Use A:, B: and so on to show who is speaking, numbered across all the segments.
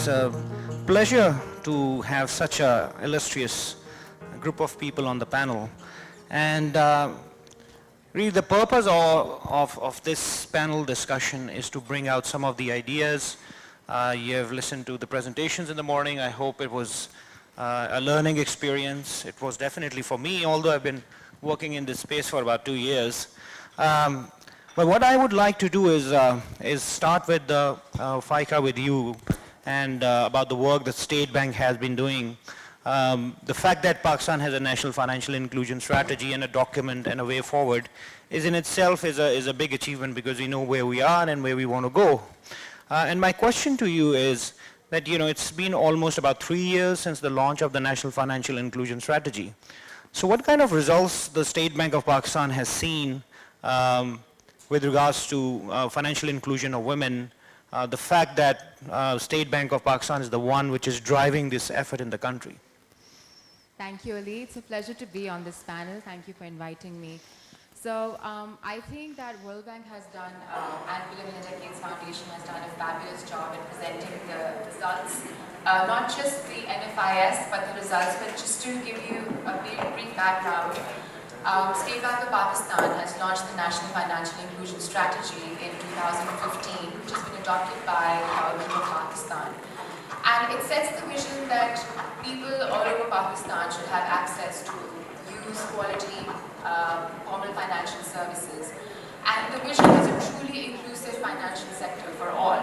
A: a pleasure to have such a illustrious group of people on the panel. And really the purpose of this panel discussion is to bring out some of the ideas. You have listened to the presentations in the morning. I hope it was a learning experience. It was definitely for me, although I've been working in this space for about 2 years. But what I would like to do is start with Faika, with you, and about the work that State Bank has been doing. The fact that Pakistan has a national financial inclusion strategy and a document and a way forward is in itself is a big achievement, because we know where we are and where we want to go. And my question to you is that, it's been almost about 3 years since the launch of the national financial inclusion strategy. So what kind of results the State Bank of Pakistan has seen with regards to financial inclusion of women, the fact that State Bank of Pakistan is the one which is driving this effort in the country?
B: Thank you, Ali. It's a pleasure to be on this panel. Thank you for inviting me. So I think that World Bank has done, and Women in a Decades Foundation has done a fabulous job in presenting the results, not just the NFIS, but the results. But just to give you a brief background, State Bank of Pakistan has launched the National Financial Inclusion Strategy in 2015, which has been adopted by the government of Pakistan. And it sets the vision that people all over Pakistan should have access to use quality formal financial services. And the vision is a truly inclusive financial sector for all.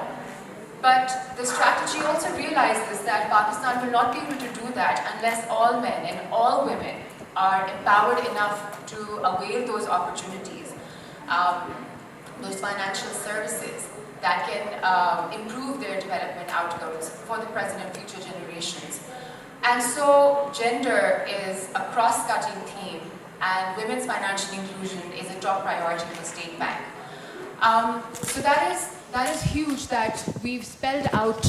B: But the strategy also realizes that Pakistan will not be able to do that unless all men and all women are empowered enough to avail those opportunities, those financial services that can improve their development outcomes for the present and future generations. And so gender is a cross-cutting theme, and women's financial inclusion is a top priority for State Bank. So that is huge, that we've spelled out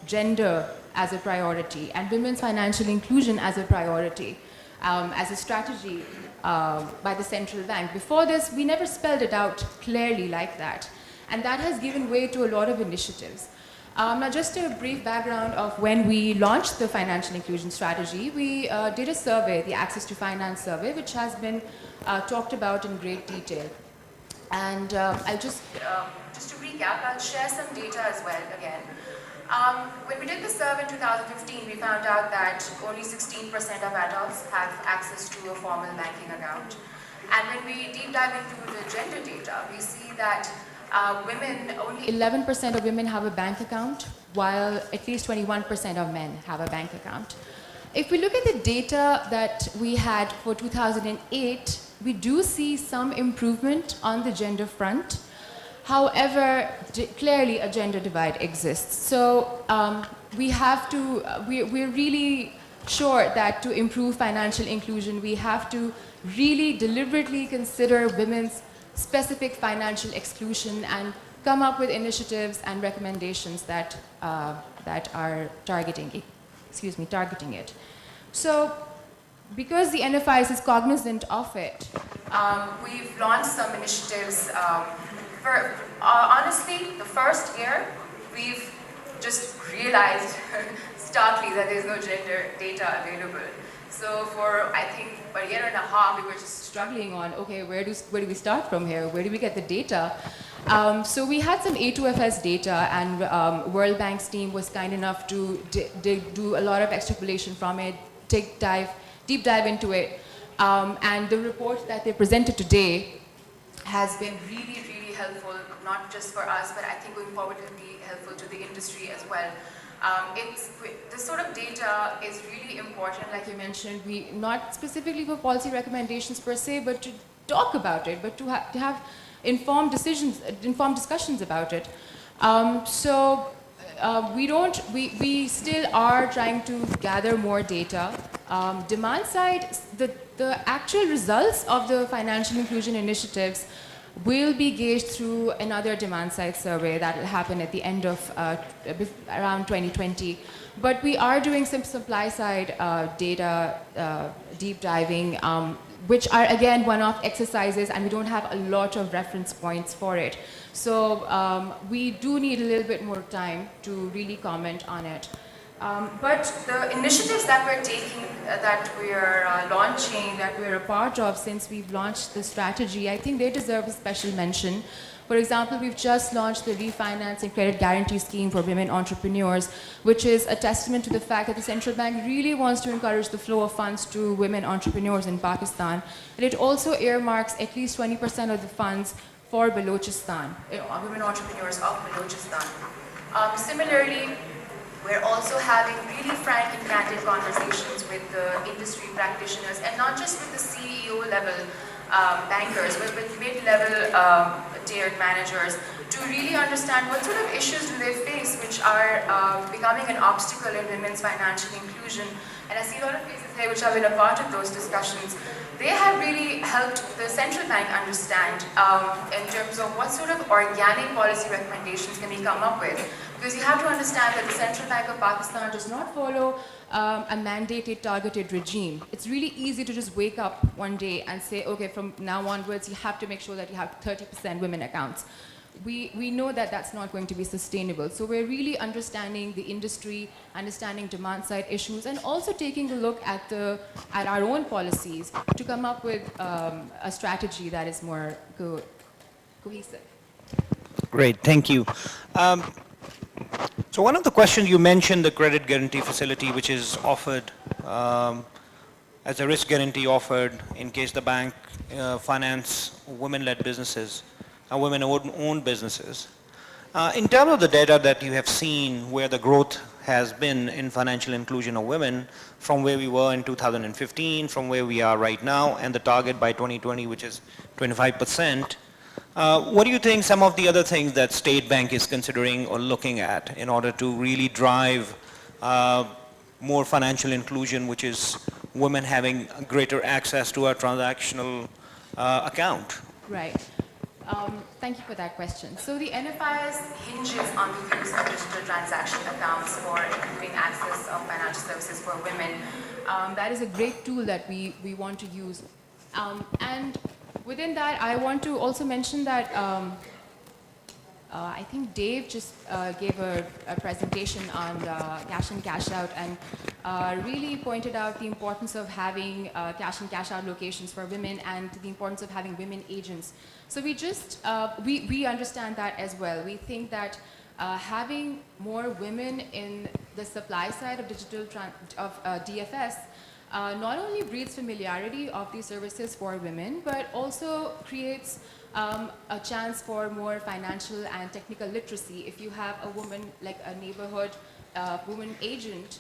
B: gender as a priority and women's financial inclusion as a priority, as a strategy by the central bank. Before this, we never spelled it out clearly like that. And that has given way to a lot of initiatives. Now, just a brief background of when we launched the financial inclusion strategy, we did a survey, the Access to Finance survey, which has been talked about in great detail. And I'll just to recap, I'll share some data as well again. When we did the survey in 2015, we found out that only 16% of adults have access to a formal banking account. And when we deep dive into the gender data, we see that only 11% of women have a bank account, while at least 21% of men have a bank account. If we look at the data that we had for 2008, we do see some improvement on the gender front. However, clearly a gender divide exists. So we're really sure that to improve financial inclusion, we have to really deliberately consider women's specific financial exclusion and come up with initiatives and recommendations that are targeting it. So, because the NFIS is cognizant of it, we've launched some initiatives. Honestly, the first year, we've just realized starkly that there's no gender data available. So for, I think, a year and a half, we were just struggling on, okay, where do we start from here? Where do we get the data? So we had some A2FS data, and World Bank's team was kind enough to do a lot of extrapolation from it, deep dive into it. And the report that they presented today has been really, really helpful, not just for us, but I think going forward it will be helpful to the industry as well. This sort of data is really important, like you mentioned, not specifically for policy recommendations per se, but to talk about it, but to have informed discussions about it. We still are trying to gather more data. Demand side, the actual results of the financial inclusion initiatives will be gauged through another demand-side survey that will happen at the end of around 2020. But we are doing some supply-side data deep diving. which are again one-off exercises, and we don't have a lot of reference points for it. So we do need a little bit more time to really comment on it. But the initiatives that we're taking, that we're launching, that we're a part of since we've launched the strategy, I think they deserve a special mention. For example, we've just launched the Refinance and Credit Guarantee Scheme for women entrepreneurs, which is a testament to the fact that the central bank really wants to encourage the flow of funds to women entrepreneurs in Pakistan. And it also earmarks at least 20% of the funds for Balochistan, women entrepreneurs of Balochistan. Similarly, we're also having really frank and candid conversations with the industry practitioners, and not just with the CEO level bankers, but with mid-level tiered managers, to really understand what sort of issues do they face which are becoming an obstacle in women's financial inclusion. And I see a lot of faces here which have been a part of those discussions. They have really helped the central bank understand in terms of what sort of organic policy recommendations can we come up with. Because you have to understand that the Central Bank of Pakistan does not follow a mandated, targeted regime. It's really easy to just wake up one day and say, okay, from now onwards, you have to make sure that you have 30% women accounts. We know that that's not going to be sustainable. So we're really understanding the industry, understanding demand-side issues, and also taking a look at our own policies to come up with a strategy that is more cohesive.
A: Great, thank you. So one of the questions you mentioned, the credit guarantee facility, which is offered as a risk guarantee offered in case the bank finance women-led businesses, women-owned businesses. In terms of the data that you have seen where the growth has been in financial inclusion of women from where we were in 2015, from where we are right now, and the target by 2020, which is 25%, what do you think some of the other things that State Bank is considering or looking at in order to really drive more financial inclusion, which is women having greater access to a transactional account?
B: Right. Thank you for that question. So the NFIS hinges on the use of digital transaction accounts for improving access of financial services for women. That is a great tool that we want to use. And within that, I want to also mention that I think Dave just gave a presentation on cash in, cash out, and really pointed out the importance of having cash in, cash out locations for women, and the importance of having women agents. So we understand that as well. We think that having more women in the supply side of DFS not only breeds familiarity of these services for women, but also creates a chance for more financial and technical literacy. If you have a woman, like a neighborhood woman agent,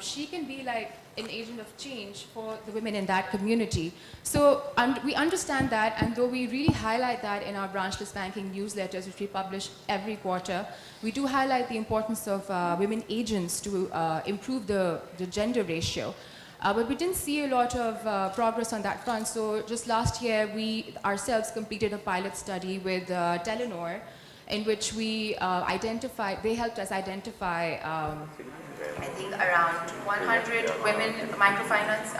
B: she can be like an agent of change for the women in that community. So we understand that, and though we really highlight that in our branchless banking newsletters, which we publish every quarter, we do highlight the importance of women agents to improve the gender ratio. But we didn't see a lot of progress on that front. So just last year, we ourselves completed a pilot study with Telenor, in which we they helped us identify, I think, around 100 women microfinance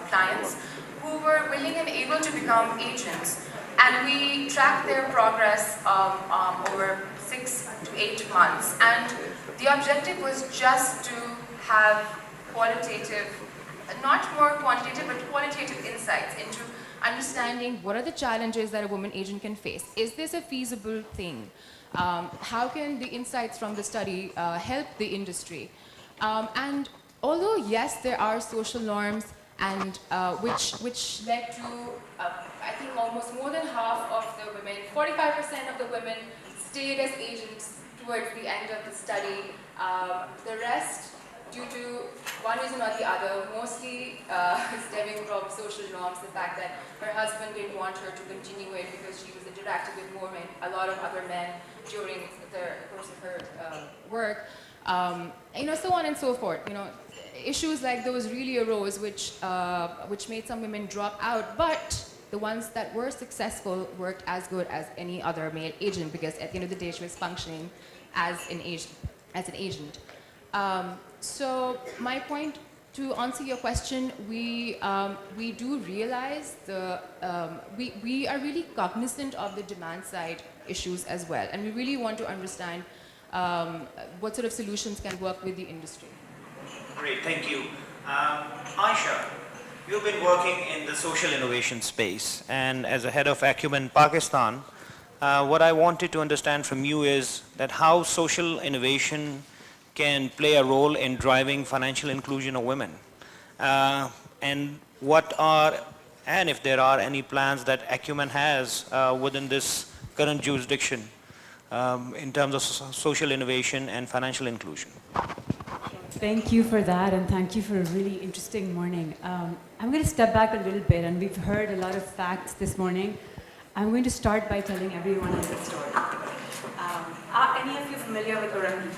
B: clients who were willing and able to become agents. And we tracked their progress over 6 to 8 months. And the objective was just to have qualitative, not more quantitative, but qualitative insights into understanding what are the challenges that a woman agent can face. Is this a feasible thing? How can the insights from the study help the industry? And although, yes, there are social norms, and which led to, I think, almost more than half of the women, 45% of the women stayed as agents towards the end of the study. The rest, due to one reason or the other, mostly stemming from social norms, the fact that her husband didn't want her to continue it because she was interacting with more men, a lot of other men during the course of her work, so on and so forth. Issues like those really arose, which made some women drop out, but the ones that were successful worked as good as any other male agent, because at the end of the day, she was functioning as an agent. So my point To answer your question, we do realize we are really cognizant of the demand side issues as well, and we really want to understand what sort of solutions can work with the industry.
A: Great, thank you. Aisha, you've been working in the social innovation space, and as a head of Acumen Pakistan, what I wanted to understand from you is that how social innovation can play a role in driving financial inclusion of women. And what are, and if there are any plans that Acumen has within this current jurisdiction in terms of social innovation and financial inclusion.
C: Thank you for that, and thank you for a really interesting morning. I'm going to step back a little bit, and we've heard a lot of facts this morning. I'm going to start by telling everyone a little story. Are any of you familiar with Orangi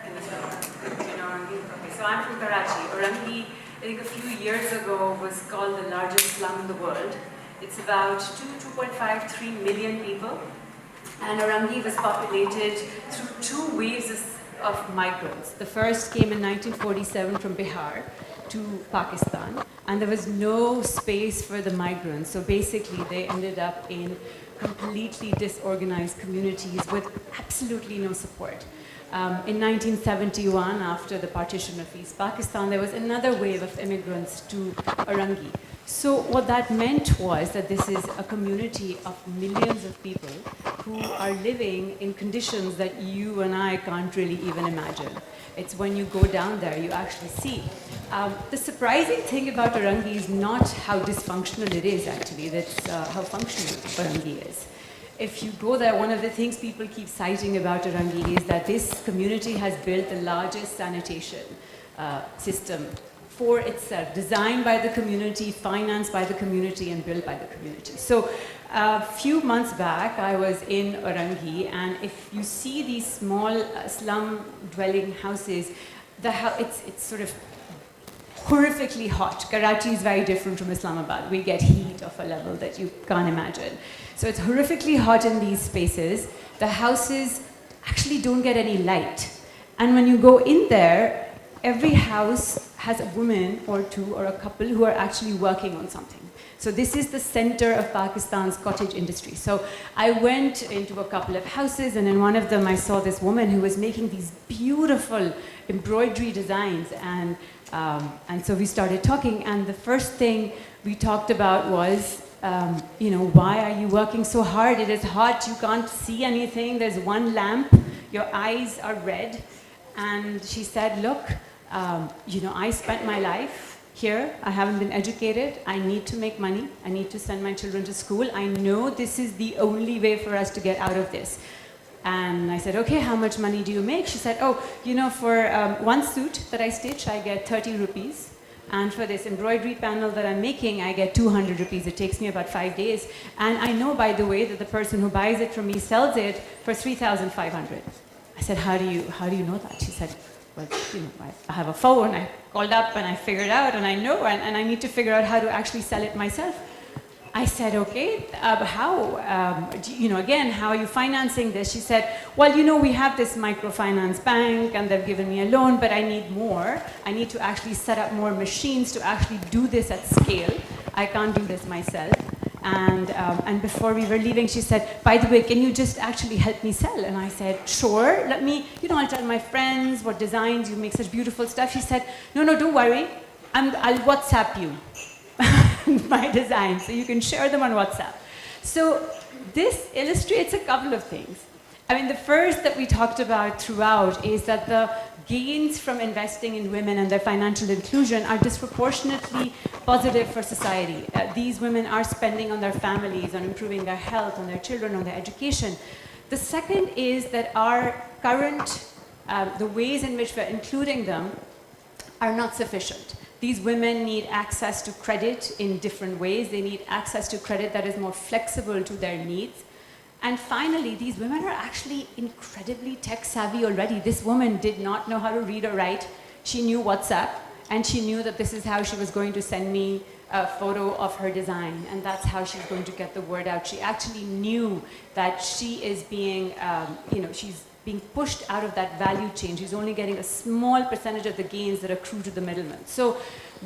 C: in this room? Do you know Orangi? Okay, so I'm from Karachi. Orangi, I think a few years ago, was called the largest slum in the world. It's about 2.5, 3 million people. And Orangi was populated through two waves of migrants. The first came in 1947 from Bihar to Pakistan, and there was no space for the migrants. So basically, they ended up in completely disorganized communities with absolutely no support. In 1971, after the partition of East Pakistan, there was another wave of immigrants to Orangi. So what that meant was that this is a community of millions of people who are living in conditions that you and I can't really even imagine. It's when you go down there, you actually see. The surprising thing about Orangi is not how dysfunctional it is, actually. That's how functional Orangi is. If you go there, one of the things people keep citing about Orangi is that this community has built the largest sanitation system for itself, designed by the community, financed by the community, and built by the community. So a few months back, I was in Orangi, and if you see these small slum-dwelling houses, it's sort of horrifically hot. Karachi is very different from Islamabad. We get heat of a level that you can't imagine. So it's horrifically hot in these spaces. The houses actually don't get any light. And when you go in there, every house has a woman or two or a couple who are actually working on something. So this is the center of Pakistan's cottage industry. So I went into a couple of houses, and in one of them I saw this woman who was making these beautiful embroidery designs. And so we started talking, and the first thing we talked about was, why are you working so hard? It is hot, you can't see anything, there's one lamp, your eyes are red. And she said, look, I spent my life here, I haven't been educated, I need to make money, I need to send my children to school, I know this is the only way for us to get out of this. And I said, okay, how much money do you make? She said, for one suit that I stitch, I get 30 rupees. And for this embroidery panel that I'm making, I get 200 rupees. It takes me about 5 days. And I know, by the way, that the person who buys it from me sells it for 3,500. I said, how do you know that? She said, well, I have a phone. I called up and I figured out, and I know, and I need to figure out how to actually sell it myself. I said, okay, how? Again, how are you financing this? She said, well, we have this microfinance bank, and they've given me a loan, but I need more. I need to actually set up more machines to actually do this at scale. I can't do this myself. And before we were leaving, she said, by the way, can you just actually help me sell? And I said, sure, let me, I'll tell my friends what designs, you make such beautiful stuff. She said, no, don't worry, I'll WhatsApp you my designs, so you can share them on WhatsApp. So this illustrates a couple of things. I mean, the first that we talked about throughout is that the gains from investing in women and their financial inclusion are disproportionately positive for society. These women are spending on their families, on improving their health, on their children, on their education. The second is that our current, the ways in which we're including them are not sufficient. These women need access to credit in different ways. They need access to credit that is more flexible to their needs. And finally, these women are actually incredibly tech savvy already. This woman did not know how to read or write. She knew WhatsApp, and she knew that this is how she was going to send me a photo of her design, and that's how she's going to get the word out. She actually knew that she is being, being pushed out of that value chain. She's only getting a small percentage of the gains that accrue to the middleman. So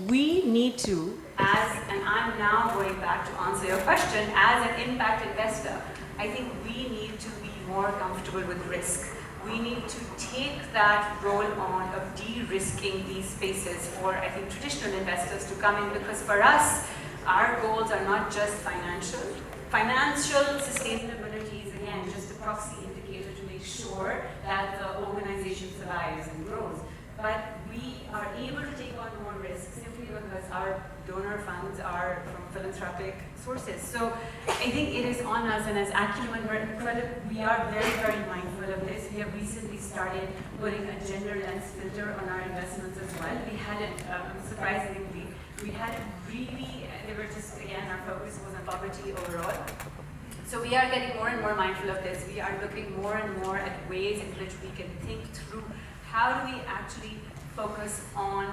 C: we need to, and I'm now going back to answer your question, as an impact investor, I think we need to be more comfortable with risk. We need to take that role on of de-risking these spaces for, I think, traditional investors to come in, because for us, our goals are not just financial. Financial sustainability is, again, just a proxy indicator to make sure that the organization survives and grows. But we are able to take on more risk simply because our donor funds are from philanthropic sources. So I think it is on us, and as Acumen, we are very, very mindful of this. We have recently started putting a gender lens filter on our investments as well. We hadn't, surprisingly, we hadn't really, they were just, again, our focus was on poverty overall. So we are getting more and more mindful of this. We are looking more and more at ways in which we can think through how do we actually focus on,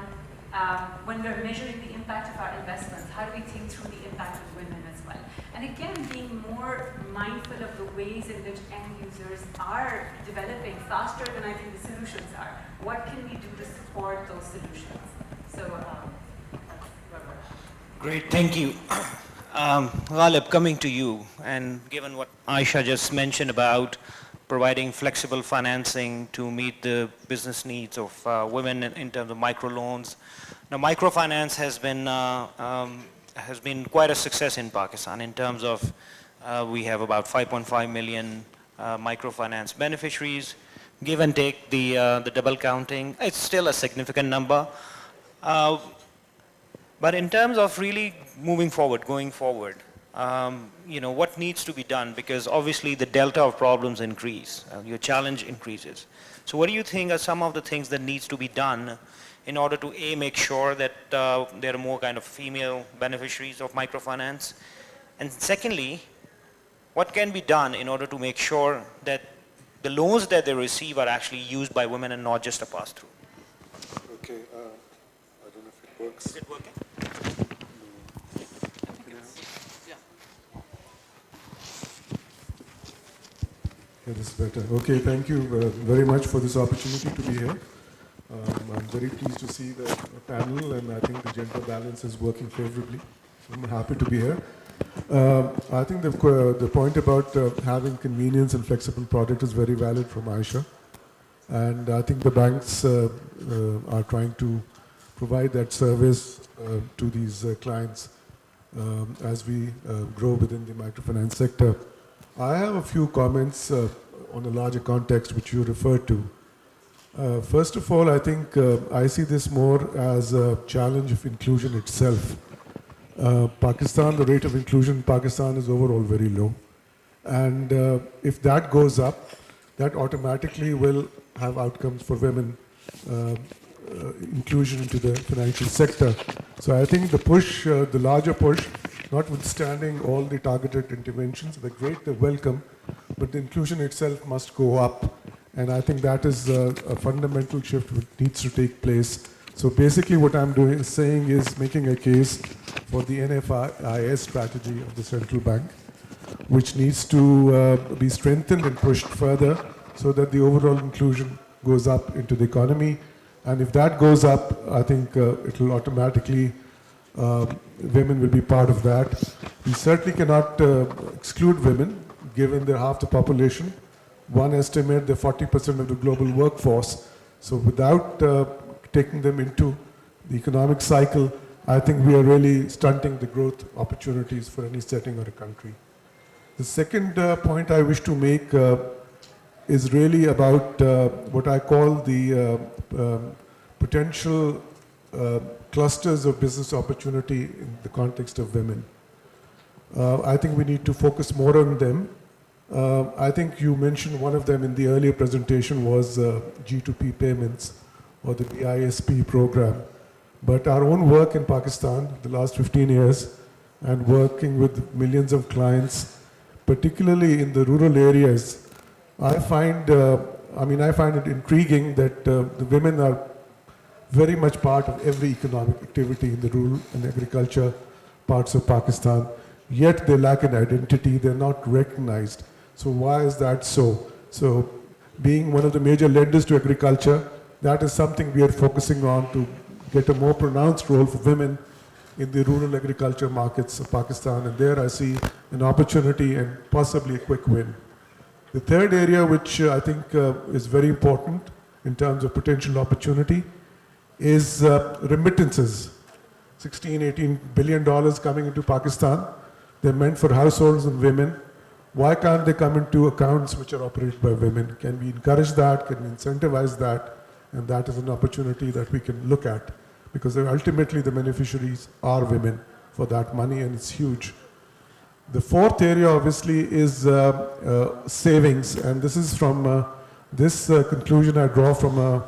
C: when we're measuring the impact of our investments, how do we think through the impact of women as well? And again, being more mindful of the ways in which end users are developing faster than I think the solutions are. What can we do to support those solutions? So,
A: Great, thank you. Ghalib, coming to you, and given what Aisha just mentioned about providing flexible financing to meet the business needs of women in terms of microloans. Now, microfinance has been quite a success in Pakistan in terms of we have about 5.5 million microfinance beneficiaries. Give and take the double counting, it's still a significant number. But in terms of really moving forward, going forward, what needs to be done? Because obviously the delta of problems increase, your challenge increases. So what do you think are some of the things that needs to be done in order to make sure that there are more kind of female beneficiaries of microfinance? And secondly, what can be done in order to make sure that the loans that they receive are actually used by women and not just a pass-through?
D: Okay, I don't know if it works.
A: Is it working?
D: Yeah, this is better. Okay, thank you very much for this opportunity to be here. I'm very pleased to see the panel, and I think the gender balance is working favorably. So I'm happy to be here. I think the point about having convenience and flexible product is very valid from Aisha. And I think the banks are trying to provide that service to these clients as we grow within the microfinance sector. I have a few comments on a larger context which you referred to. First of all, I think I see this more as a challenge of inclusion itself. Pakistan, the rate of inclusion in Pakistan is overall very low. And if that goes up, that automatically will have outcomes for women, inclusion into the financial sector. So I think the push, the larger push, notwithstanding all the targeted interventions, they're great, they're welcome, but the inclusion itself must go up. And I think that is a fundamental shift which needs to take place. So basically what I'm saying is making a case for the NFIS strategy of the central bank, which needs to be strengthened and pushed further so that the overall inclusion goes up into the economy. And if that goes up, I think it will automatically, women will be part of that. We certainly cannot exclude women, given they're half the population. One estimate they're 40% of the global workforce. So without taking them into the economic cycle, I think we are really stunting the growth opportunities for any setting or a country. The second point I wish to make is really about what I call the potential clusters of business opportunity in the context of women. I think we need to focus more on them. I think you mentioned one of them in the earlier presentation was G2P payments or the BISP program. But our own work in Pakistan, the last 15 years, and working with millions of clients, particularly in the rural areas, I find it intriguing that the women are very much part of every economic activity in the rural and agriculture parts of Pakistan, yet they lack an identity, they're not recognized. So why is that so? So being one of the major lenders to agriculture, that is something we are focusing on to get a more pronounced role for women in the rural agriculture markets of Pakistan. And there I see an opportunity and possibly a quick win. The third area, which I think is very important in terms of potential opportunity, is remittances. 16, 18 billion dollars coming into Pakistan. They're meant for households and women. Why can't they come into accounts which are operated by women? Can we encourage that? Can we incentivize that? And that is an opportunity that we can look at, because ultimately the beneficiaries are women for that money, and it's huge. The fourth area obviously is savings, and this is from this conclusion I draw from a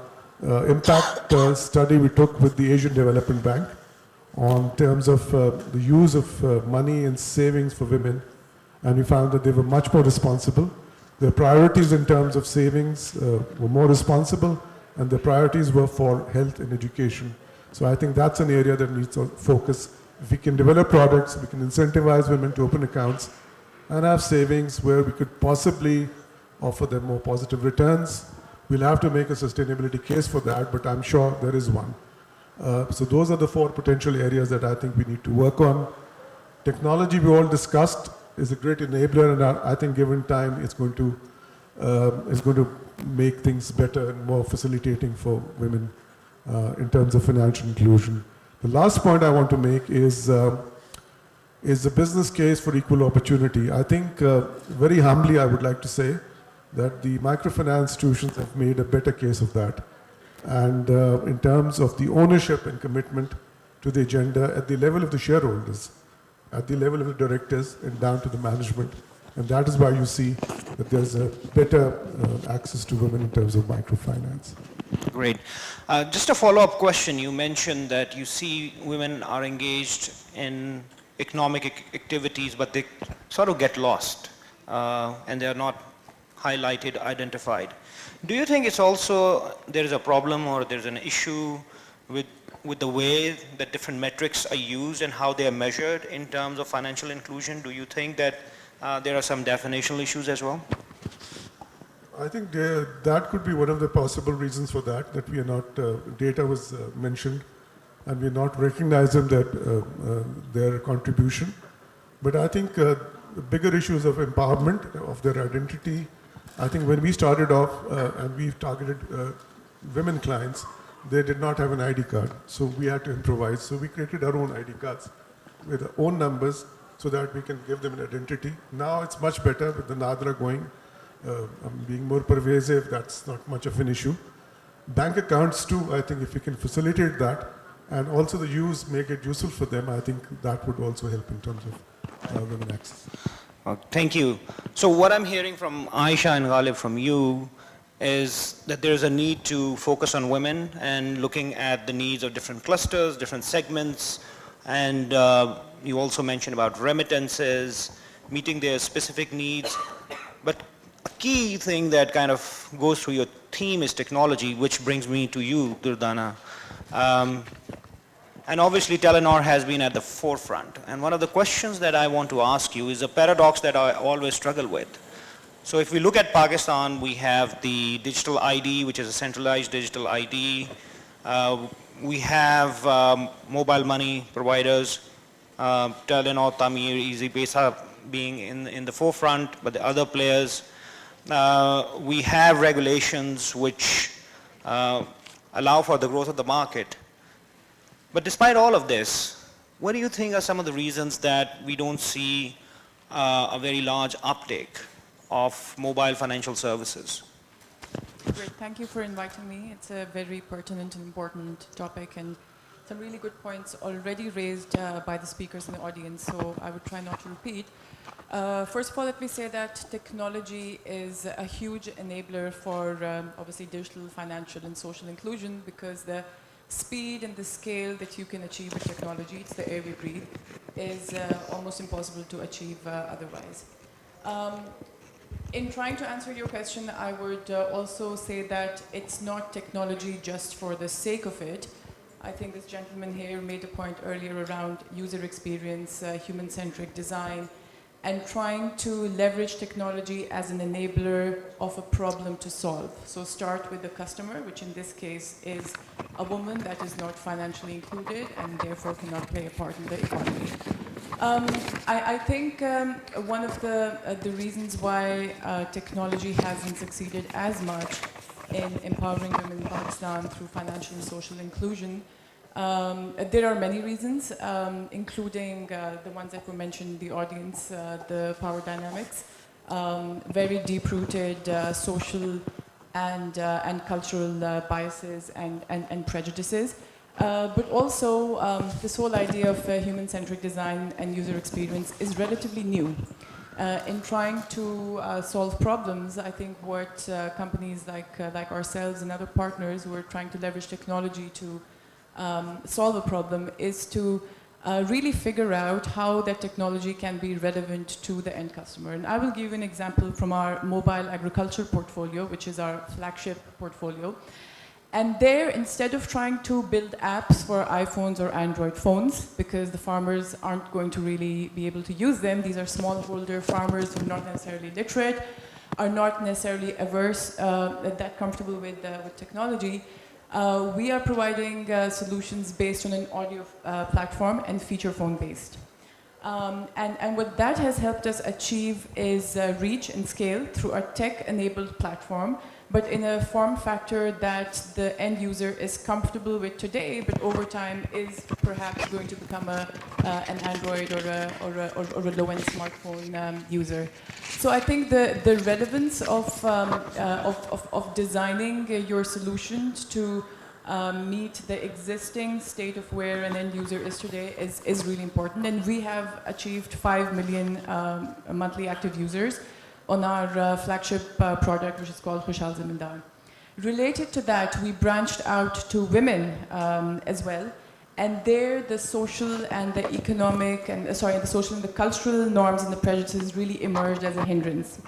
D: impact study we took with the Asian Development Bank on terms of the use of money and savings for women, and we found that they were much more responsible. Their priorities in terms of savings were more responsible, and their priorities were for health and education. So I think that's an area that needs to focus. If we can develop products, we can incentivize women to open accounts and have savings where we could possibly offer them more positive returns. We'll have to make a sustainability case for that, but I'm sure there is one. So those are the four potential areas that I think we need to work on. Technology, we all discussed, is a great enabler, and I think given time, it's going to make things better and more facilitating for women in terms of financial inclusion. The last point I want to make is the business case for equal opportunity. I think very humbly I would like to say that the microfinance institutions have made a better case of that. And in terms of the ownership and commitment to the agenda at the level of the shareholders, at the level of the directors, and down to the management. And that is why you see that there's a better access to women in terms of microfinance.
A: Great. Just a follow-up question. You mentioned that you see women are engaged in economic activities, but they sort of get lost, and they are not highlighted, identified. Do you think it's also there is a problem or there's an issue with the way that different metrics are used and how they are measured in terms of financial inclusion? Do you think that there are some definitional issues as well?
D: I think that could be one of the possible reasons for that we are not, data was mentioned, and we are not recognizing their contribution. But I think the bigger issues of empowerment, of their identity. I think when we started off and we targeted women clients, they did not have an ID card, so we had to improvise. So we created our own ID cards with our own numbers so that we can give them an identity. Now it's much better with the NADRA going, being more pervasive, that's not much of an issue. Bank accounts too, I think if we can facilitate that, and also the use, make it useful for them, I think that would also help in terms of women access.
A: Thank you. So what I'm hearing from Aisha and Ghalib from you is that there's a need to focus on women and looking at the needs of different clusters, different segments, and you also mentioned about remittances, meeting their specific needs. But a key thing that kind of goes through your theme is technology, which brings me to you, Durdana. And obviously Telenor has been at the forefront. And one of the questions that I want to ask you is a paradox that I always struggle with. So if we look at Pakistan, we have the digital ID, which is a centralized digital ID. We have mobile money providers, Telenor, Tamir, EasyPesa being in the forefront, but the other players. We have regulations which allow for the growth of the market. But despite all of this, what do you think are some of the reasons that we don't see a very large uptake of mobile financial services?
E: Great, thank you for inviting me. It's a very pertinent and important topic, and some really good points already raised by the speakers in the audience, so I would try not to repeat. First of all, let me say that technology is a huge enabler for obviously digital, financial and social inclusion, because the speed and the scale that you can achieve with technology, it's the air we breathe, is almost impossible to achieve otherwise. In trying to answer your question, I would also say that it's not technology just for the sake of it. I think this gentleman here made a point earlier around user experience, human-centric design, and trying to leverage technology as an enabler of a problem to solve. So start with the customer, which in this case is a woman that is not financially included and therefore cannot play a part in the economy. I think one of the reasons why technology hasn't succeeded as much in empowering women in Pakistan through financial and social inclusion, there are many reasons, including the ones that were mentioned in the audience, the power dynamics, very deep-rooted social and cultural biases and prejudices. But also, this whole idea of human-centric design and user experience is relatively new. In trying to solve problems, I think what companies like ourselves and other partners who are trying to leverage technology to solve a problem is to really figure out how that technology can be relevant to the end customer. And I will give you an example from our mobile agriculture portfolio, which is our flagship portfolio. And there, instead of trying to build apps for iPhones or Android phones, because the farmers aren't going to really be able to use them, these are smallholder farmers who are not necessarily literate, are not necessarily averse, that comfortable with technology. We are providing solutions based on an audio platform and feature phone based. And what that has helped us achieve is reach and scale through our tech-enabled platform, but in a form factor that the end user is comfortable with today, but over time is perhaps going to become an Android or a low-end smartphone user. So I think the relevance of designing your solutions to meet the existing state of where an end user is today is really important. And we have achieved 5 million monthly active users on our flagship product, which is called Khushal Zamindar. Related to that, we branched out to women as well. And there, the social and the economic and the social and the cultural norms and the prejudices really emerged as a hindrance.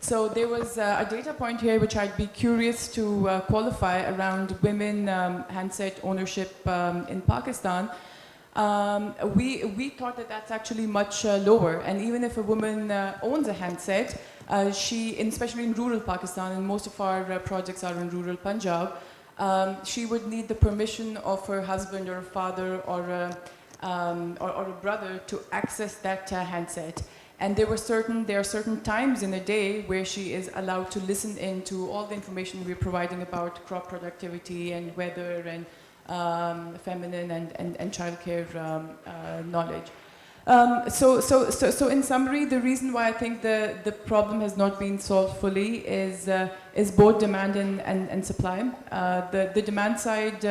E: So there was a data point here which I'd be curious to qualify around women handset ownership in Pakistan. We thought that that's actually much lower. And even if a woman owns a handset, especially in rural Pakistan, and most of our projects are in rural Punjab, she would need the permission of her husband or a father or a brother to access that handset. And there are certain times in a day where she is allowed to listen in to all the information we're providing about crop productivity and weather and feminine and childcare knowledge. So in summary, the reason why I think the problem has not been solved fully is both demand and supply. The demand side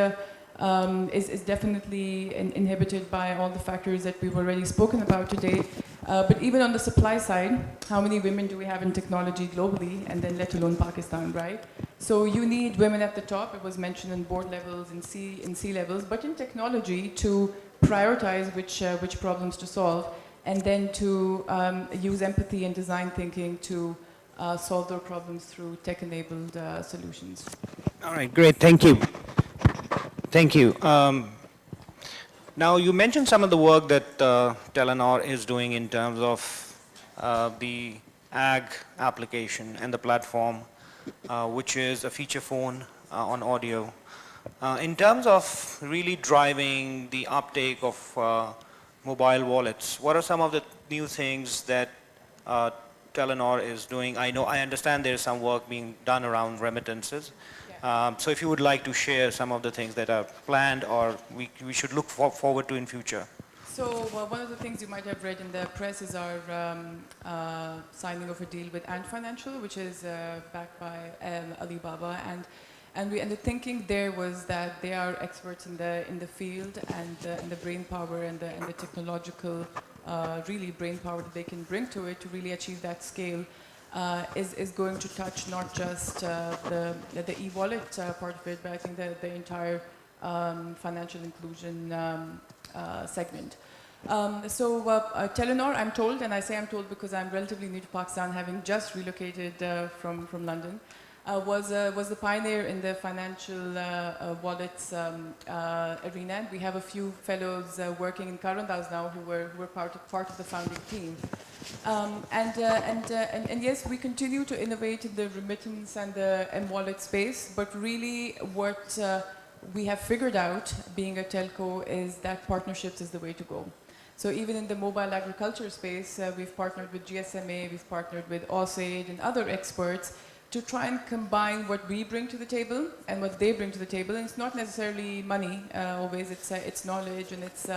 E: is definitely inhibited by all the factors that we've already spoken about today. But even on the supply side, how many women do we have in technology globally, and then let alone Pakistan, right? So you need women at the top. It was mentioned in board levels, in C levels, but in technology to prioritize which problems to solve, and then to use empathy and design thinking to solve their problems through tech-enabled solutions.
A: All right, great, thank you. Thank you. Now, you mentioned some of the work that Telenor is doing in terms of the ag application and the platform, which is a feature phone on audio. In terms of really driving the uptake of mobile wallets, what are some of the new things that Telenor is doing? I understand there is some work being done around remittances. So if you would like to share some of the things that are planned or we should look forward to in future.
E: So one of the things you might have read in the press is our signing of a deal with Ant Financial, which is backed by Alibaba, and the thinking there was that they are experts in the field and in the brain power and the technological really brain power that they can bring to it to really achieve that scale. Is going to touch not just the e-wallet part of it, but I think the entire financial inclusion segment. So Telenor, I'm told, and I say I'm told because I'm relatively new to Pakistan, having just relocated from London, was the pioneer in the financial wallets arena. We have a few fellows working in Karandaaz now who were part of the founding team. And yes, we continue to innovate in the remittance and the M-wallet space, but really what we have figured out, being a telco, is that partnerships is the way to go. So even in the mobile agriculture space, we've partnered with GSMA, we've partnered with AusAid and other experts to try and combine what we bring to the table and what they bring to the table. And it's not necessarily money, always, it's knowledge and it's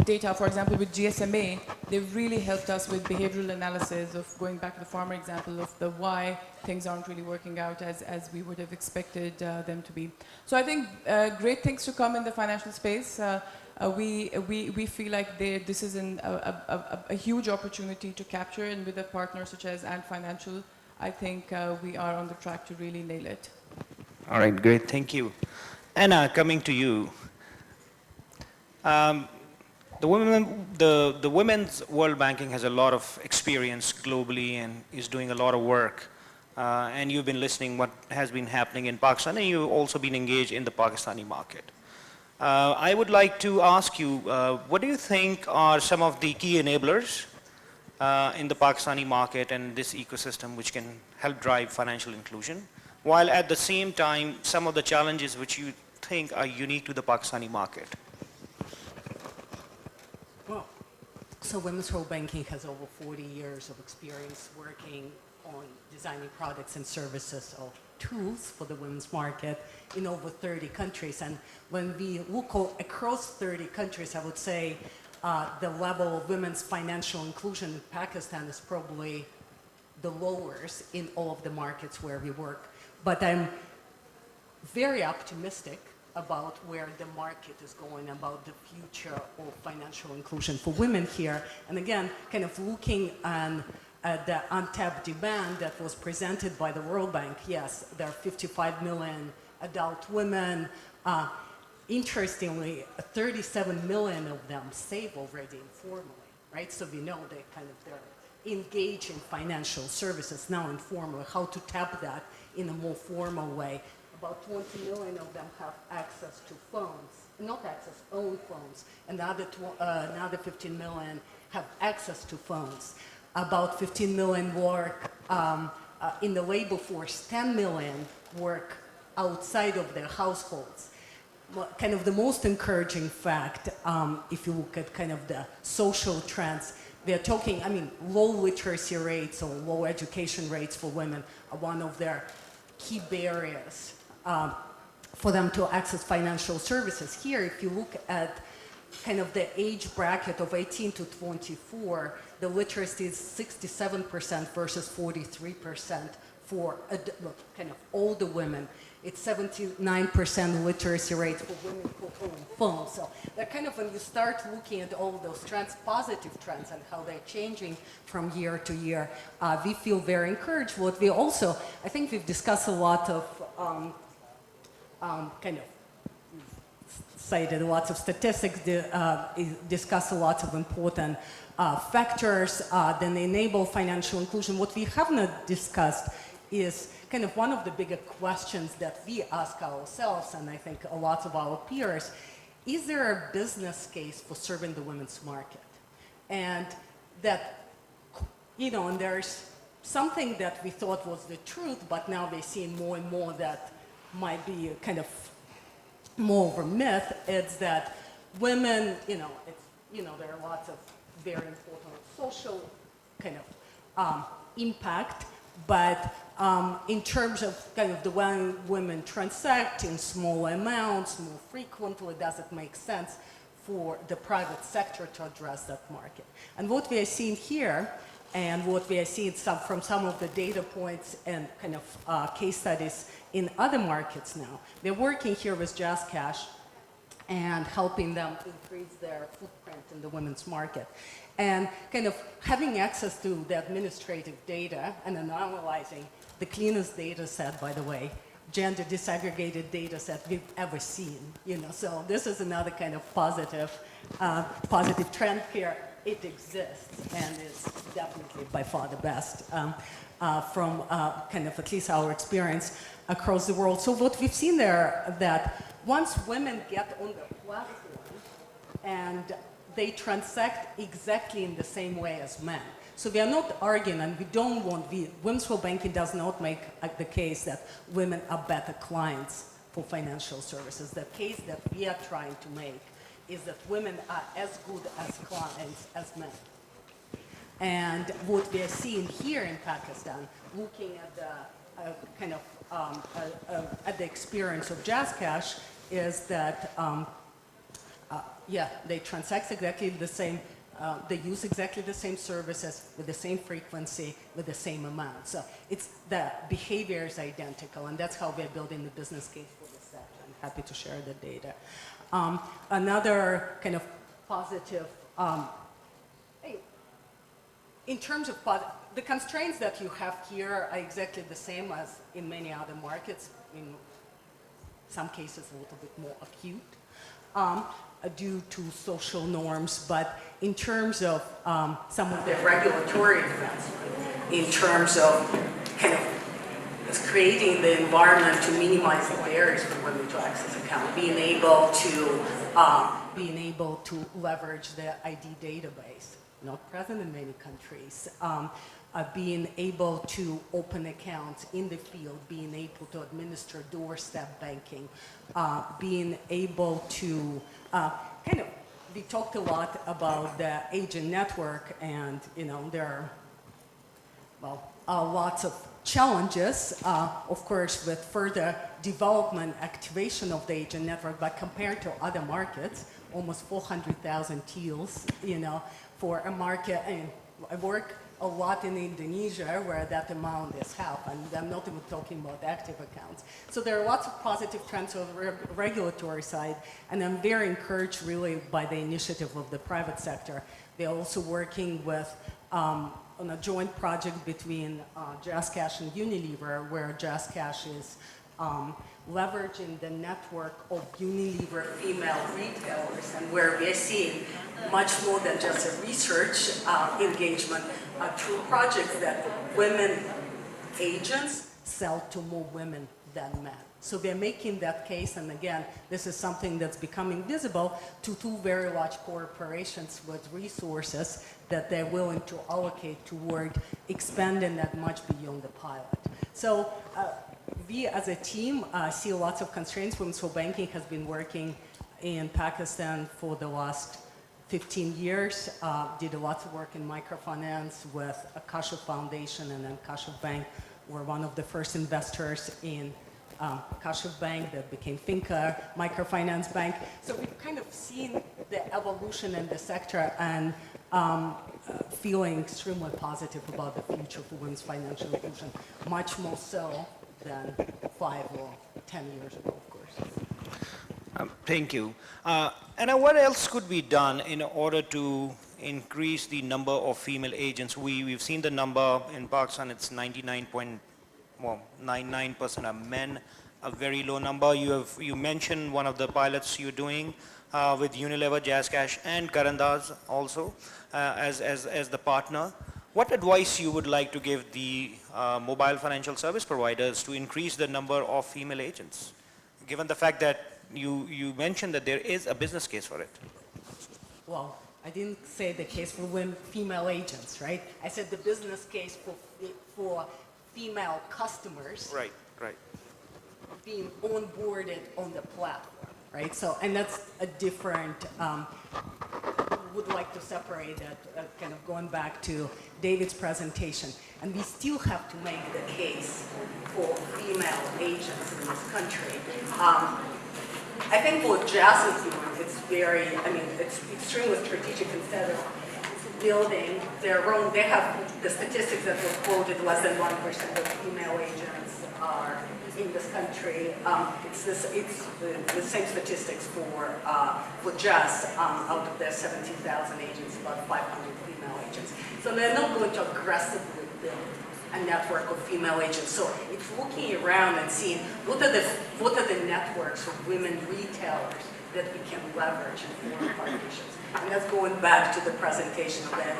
E: data. For example, with GSMA, they've really helped us with behavioral analysis of going back to the farmer example of the why things aren't really working out as we would have expected them to be. So I think great things to come in the financial space. We feel like this is a huge opportunity to capture, and with a partner such as Ant Financial, I think we are on the track to really nail it.
A: All right, great, thank you. Anna, coming to you. The Women's World Banking has a lot of experience globally and is doing a lot of work. And you've been listening what has been happening in Pakistan, and you've also been engaged in the Pakistani market. I would like to ask you, what do you think are some of the key enablers in the Pakistani market and this ecosystem which can help drive financial inclusion, while at the same time some of the challenges which you think are unique to the Pakistani market?
F: Well, so Women's World Banking has over 40 years of experience working on designing products and services or tools for the women's market in over 30 countries. And when we look across 30 countries, I would say the level of women's financial inclusion in Pakistan is probably the lowest in all of the markets where we work. But I'm very optimistic about where the market is going, about the future of financial inclusion for women here. And again, kind of looking at the untapped demand that was presented by the World Bank, yes, there are 55 million adult women. Interestingly, 37 million of them save already informally, right? So we know they're engaged in financial services now informally, how to tap that in a more formal way. About 20 million of them have access to phones, not access, own phones, and another 15 million have access to phones. About 15 million work in the labor force, 10 million work outside of their households. Well, kind of the most encouraging fact, if you look at kind of the social trends, they're talking, I mean, low literacy rates or low education rates for women are one of their key barriers for them to access financial services. Here, if you look at kind of the age bracket of 18 to 24, the literacy is 67% versus 43% for kind of older women. It's 79% literacy rate for women who own phones. So that kind of, when you start looking at all those trends, positive trends, and how they're changing from year to year, we feel very encouraged. What we also, I think we've discussed a lot of kind of cited lots of statistics, discussed a lot of important factors that enable financial inclusion. What we have not discussed is kind of one of the bigger questions that we ask ourselves, and I think a lot of our peers, is there a business case for serving the women's market? And that, you know, and there's something that we thought was the truth, but now we're seeing more and more that might be a kind of more of a myth. It's that women, you know, there are lots of very important social kind of impact, but in terms of kind of the way women transact in small amounts, more frequently, does it make sense for the private sector to address that market? And what we are seeing here, and what we are seeing from some of the data points and kind of case studies in other markets now, they're working here with Just Cash and helping them increase their footprint in the women's market. And kind of having access to the administrative data and analyzing the cleanest data set, by the way, gender disaggregated data set we've ever seen. You know, so this is another kind of positive trend here. It exists, and it's definitely by far the best from kind of at least our experience across the world. So what we've seen there, that once women get on the platform and they transact exactly in the same way as men. So we are not arguing, and we don't want, women's for banking does not make the case that women are better clients for financial services. The case that we are trying to make is that women are as good as clients as men. And what we are seeing here in Pakistan, looking at the at the experience of JazzCash, is that they transact exactly the same. They use exactly the same services with the same frequency, with the same amount. So it's the behavior is identical, and that's how we're building the business case for this sector. I'm happy to share the data. Another kind of positive, in terms of the constraints that you have here are exactly the same as in many other markets. In some cases, a little bit more acute. Due to social norms, but in terms of some of the regulatory events, in terms of kind of creating the environment to minimize the barriers for women to access account, being able to leverage the ID database, not present in many countries, being able to open accounts in the field, being able to administer doorstep banking, being able to we talked a lot about the agent network, and there are lots of challenges, of course, with further development, activation of the agent network, but compared to other markets, almost 400,000 TILs, for a market, and I work a lot in Indonesia where that amount is half, and I'm not even talking about active accounts. So there are lots of positive trends on the regulatory side, and I'm very encouraged really by the initiative of the private sector. They're also working with on a joint project between JazzCash and Unilever, where JazzCash is leveraging the network of Unilever female retailers, and where we're seeing much more than just a research engagement through projects that women agents sell to more women than men. So they're making that case, and again, this is something that's becoming visible to two very large corporations with resources that they're willing to allocate toward expanding that much beyond the pilot. So we as a team see lots of constraints. Women's for Banking has been working in Pakistan for the last 15 years, did a lot of work in microfinance with Akasha Foundation, and then Akasha Bank were one of the first investors in Akasha Bank that became Finca Microfinance Bank. So we've kind of seen the evolution in the sector, and feeling extremely positive about the future for women's financial inclusion, much more so than 5 or 10 years ago, of course.
A: Thank you. And what else could be done in order to increase the number of female agents? We've seen the number in Pakistan, it's 99% are men, a very low number. You mentioned one of the pilots you're doing with Unilever, JazzCash, and Karandaaz also as the partner. What advice you would like to give the mobile financial service providers to increase the number of female agents, given the fact that you mentioned that there is a business case for it?
F: Well, I didn't say the case for female agents, right? I said the business case for female customers.
A: Right.
F: Being onboarded on the platform, right? So, and that's a different, would like to separate that, kind of going back to David's presentation. And we still have to make the case for female agents in this country. I think for Jazz's group, it's it's extremely strategic. Instead of building their own, they have the statistics that were quoted, less than 1% of female agents are in this country. It's the same statistics for Jazz. Out of their 17,000 agents, about 500 female agents. So they're not going to aggressively build a network of female agents. So it's looking around and seeing what are the networks of women retailers that we can leverage in foreign partnerships. And that's going back to the presentation that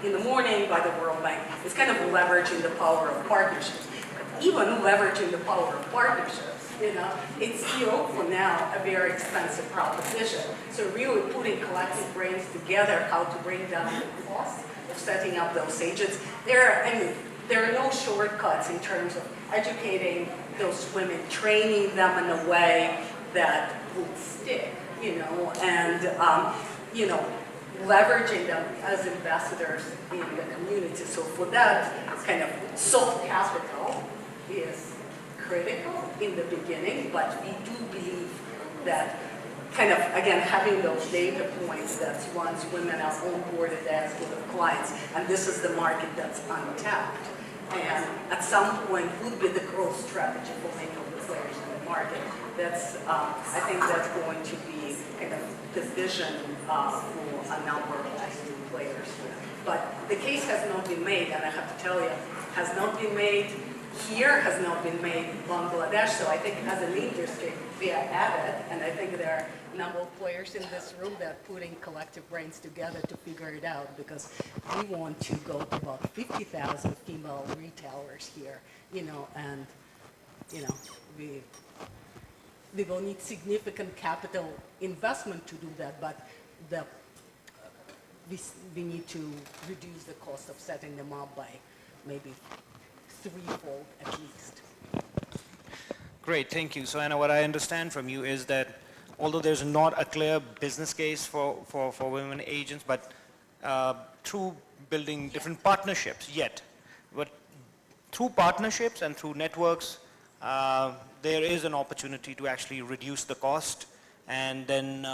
F: in the morning by the World Bank. It's kind of leveraging the power of partnerships. But even leveraging the power of partnerships, You know, it's still, for now, a very expensive proposition. So really putting collective brains together, how to bring down the cost of setting up those agents. There are no shortcuts in terms of educating those women, training them in a way that would stick, and, leveraging them as ambassadors in the community. So for that, kind of soft capital is critical in the beginning, but we do believe that kind of, again, having those data points that once women are onboarded as sort of clients, and this is the market that's untapped, and at some point would be the growth strategy for many of the players in the market. That's, I think that's going to be kind of the vision for a number of new players. But the case has not been made, and I have to tell you, has not been made here, has not been made in Bangladesh. So I think as an industry, we are at it, and I think there are a number of players in this room that are putting collective brains together to figure it out, because we want to go to about 50,000 female retailers here, and, we will need significant capital investment to do that, but we need to reduce the cost of setting them up by maybe threefold at least.
A: Great, thank you. So Anna, what I understand from you is that although there's not a clear business case for women agents, but through building different partnerships yet, but through partnerships and through networks, there is an opportunity to actually reduce the cost and then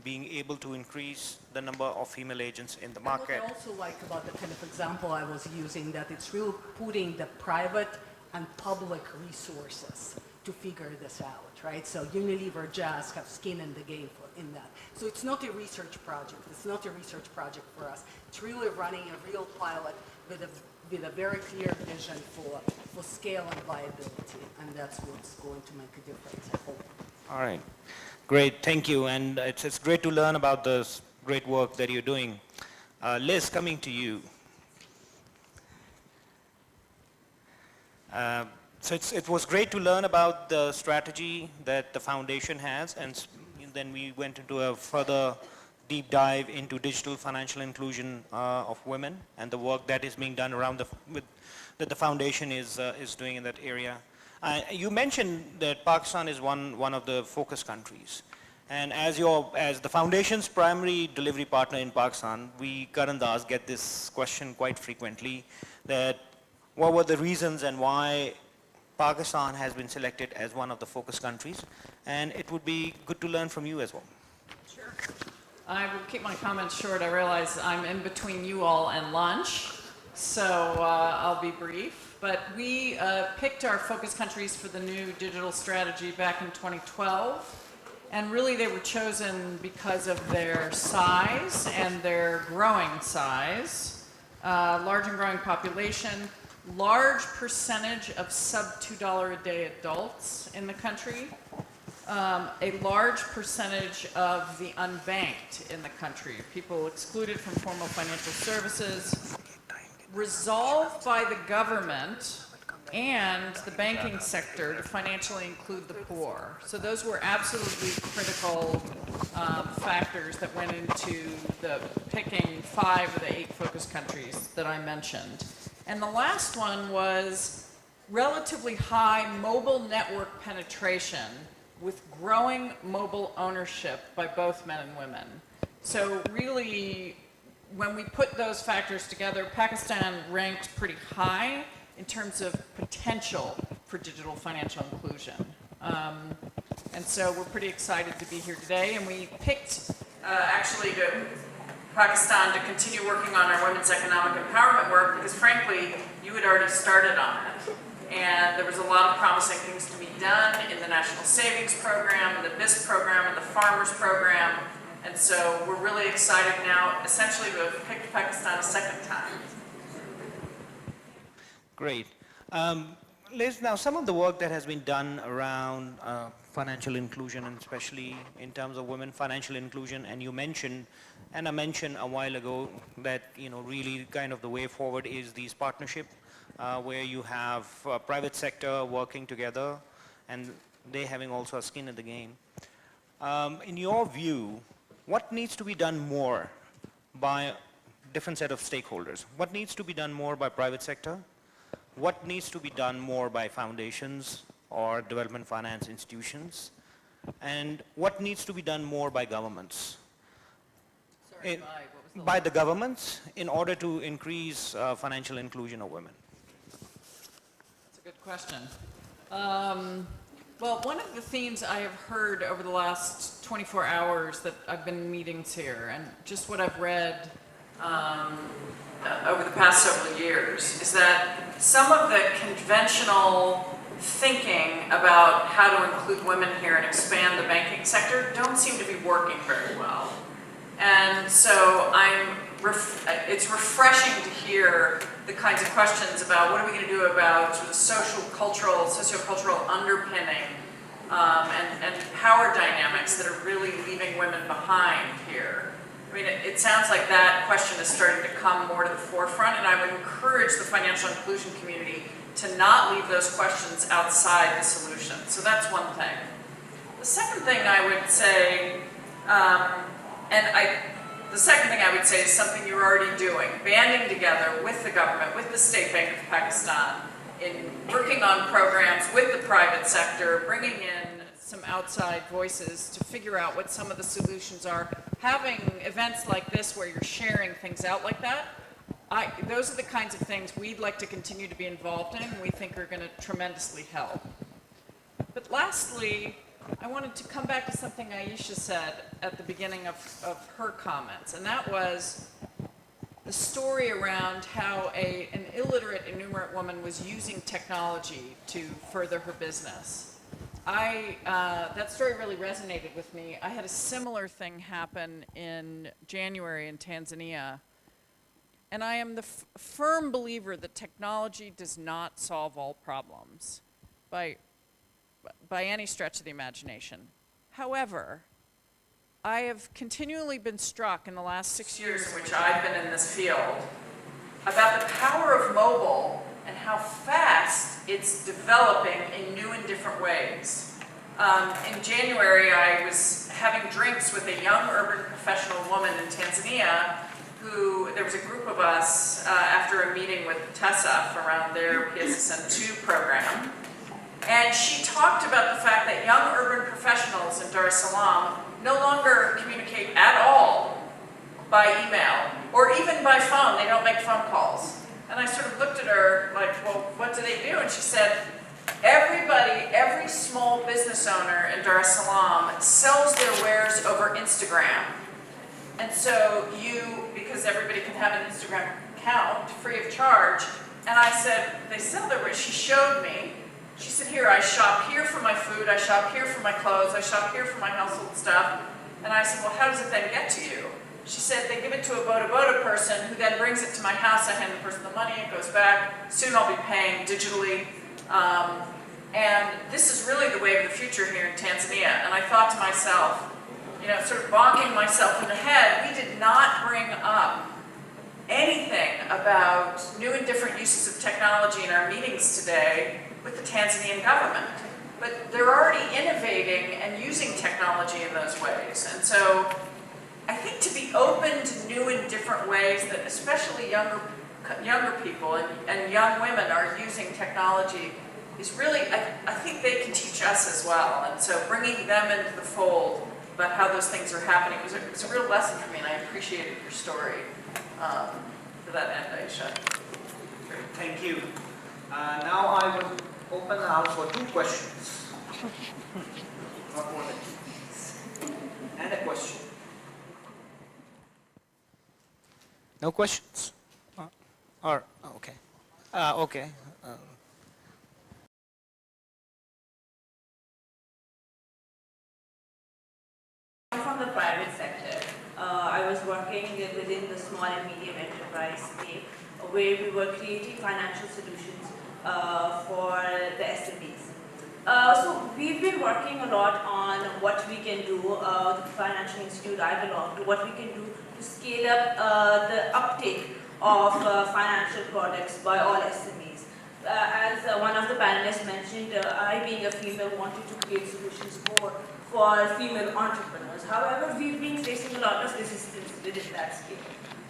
A: being able to increase the number of female agents in the market.
F: What I also like about the kind of example I was using, that it's really putting the private and public resources to figure this out, right? So Unilever, Jazz have skin in the game in that. So it's not a research project. It's not a research project for us. It's really running a real pilot with a very clear vision for scale and viability, and that's what's going to make a difference, I hope.
A: All right, great, thank you. And it's great to learn about this great work that you're doing. Liz, coming to you. So it was great to learn about the strategy that the foundation has, and then we went into a further deep dive into digital financial inclusion of women and the work that is being done around that the foundation is doing in that area. You mentioned that Pakistan is one of the focus countries, and as the foundation's primary delivery partner in Pakistan, we Karandaaz get this question quite frequently, that what were the reasons and why Pakistan has been selected as one of the focus countries, and it would be good to learn from you as well.
G: Sure. I will keep my comments short. I realize I'm in between you all and lunch, so I'll be brief. But we picked our focus countries for the new digital strategy back in 2012. And really they were chosen because of their size and their growing size, large and growing population, large percentage of sub $2 a day adults in the country, a large percentage of the unbanked in the country, people excluded from formal financial services, resolved by the government and the banking sector to financially include the poor. So those were absolutely critical factors that went into the picking 5 of the 8 focus countries that I mentioned. And the last one was relatively high mobile network penetration with growing mobile ownership by both men and women. So really, when we put those factors together, Pakistan ranked pretty high in terms of potential for digital financial inclusion. And so we're pretty excited to be here today, and we picked actually Pakistan to continue working on our women's economic empowerment work because frankly, you had already started on it. And there was a lot of promising things to be done in the National Savings Program, in the BISC program, in the Farmers Program. And so we're really excited now, essentially, to have picked Pakistan a second time.
A: Great. Liz, now some of the work that has been done around financial inclusion, and especially in terms of women financial inclusion, and you mentioned, and I mentioned a while ago that, really kind of the way forward is these partnership where you have private sector working together and they having also a skin in the game. In your view, what needs to be done more by different set of stakeholders? What needs to be done more by private sector? What needs to be done more by foundations or development finance institutions? And what needs to be done more by governments?
G: Sorry,
A: In-
G: what was the
A: by the governments in order to increase financial inclusion of women?
G: That's a good question. Well, one of the themes I have heard over the last 24 hours that I've been in meetings here, and just what I've read over the past several years, is that some of the conventional thinking about how to include women here and expand the banking sector don't seem to be working very well. And so it's refreshing to hear the kinds of questions about what are we going to do about sort of sociocultural underpinning and power dynamics that are really leaving women behind here. I mean, it sounds like that question is starting to come more to the forefront, and I would encourage the financial inclusion community to not leave those questions outside the solution. So that's one thing. The second thing I would say, the second thing I would say is something you're already doing, banding together with the government, with the State Bank of Pakistan, in working on programs with the private sector, bringing in some outside voices to figure out what some of the solutions are. Having events like this where you're sharing things out like that, those are the kinds of things we'd like to continue to be involved in and we think are going to tremendously help. But lastly, I wanted to come back to something Aisha said at the beginning of her comments, and that was the story around how an illiterate enumerate woman was using technology to further her business. That story really resonated with me. I had a similar thing happen in January in Tanzania, and I am the firm believer that technology does not solve all problems by any stretch of the imagination. However, I have continually been struck in the last 6 years in which I've been in this field about the power of mobile and how fast it's developing in new and different ways. In January, I was having drinks with a young urban professional woman in Tanzania there was a group of us after a meeting with TESAF around their PSSN2 program. And she talked about the fact that young urban professionals in Dar es Salaam no longer communicate at all by email or even by phone. They don't make phone calls. And I sort of looked at her like, well, what do they do? And she said, every small business owner in Dar es Salaam sells their wares over Instagram. And so because everybody can have an Instagram account free of charge, and I said, they sell their wares. She showed me. She said, here, I shop here for my food, I shop here for my clothes, I shop here for my household stuff. And I said, well, how does it then get to you? She said, they give it to a boda person who then brings it to my house, I hand the person the money, it goes back. Soon I'll be paying digitally. And this is really the wave of the future here in Tanzania. And I thought to myself, sort of bonking myself in the head, we did not bring up anything about new and different uses of technology in our meetings today with the Tanzanian government. But they're already innovating and using technology in those ways. And so I think to be open to new and different ways that especially younger people and young women are using technology is really, I think they can teach us as well. And so bringing them into the fold about how those things are happening was a real lesson for me, and I appreciated your story for that end, Aisha.
A: Great, thank you. Now I will open the house for 2 questions. Not more than 2. And a question. No questions? Okay. Okay.
H: From the private sector. I was working within the small and medium enterprise space where we were creating financial solutions for the SMEs. So we've been working a lot on what we can do, the financial institute I belong to, what we can do to scale up the uptake of financial products by all SMEs. one of the panelists mentioned, I being a female wanted to create solutions more for female entrepreneurs. However, we've been facing a lot of resistance within that scale.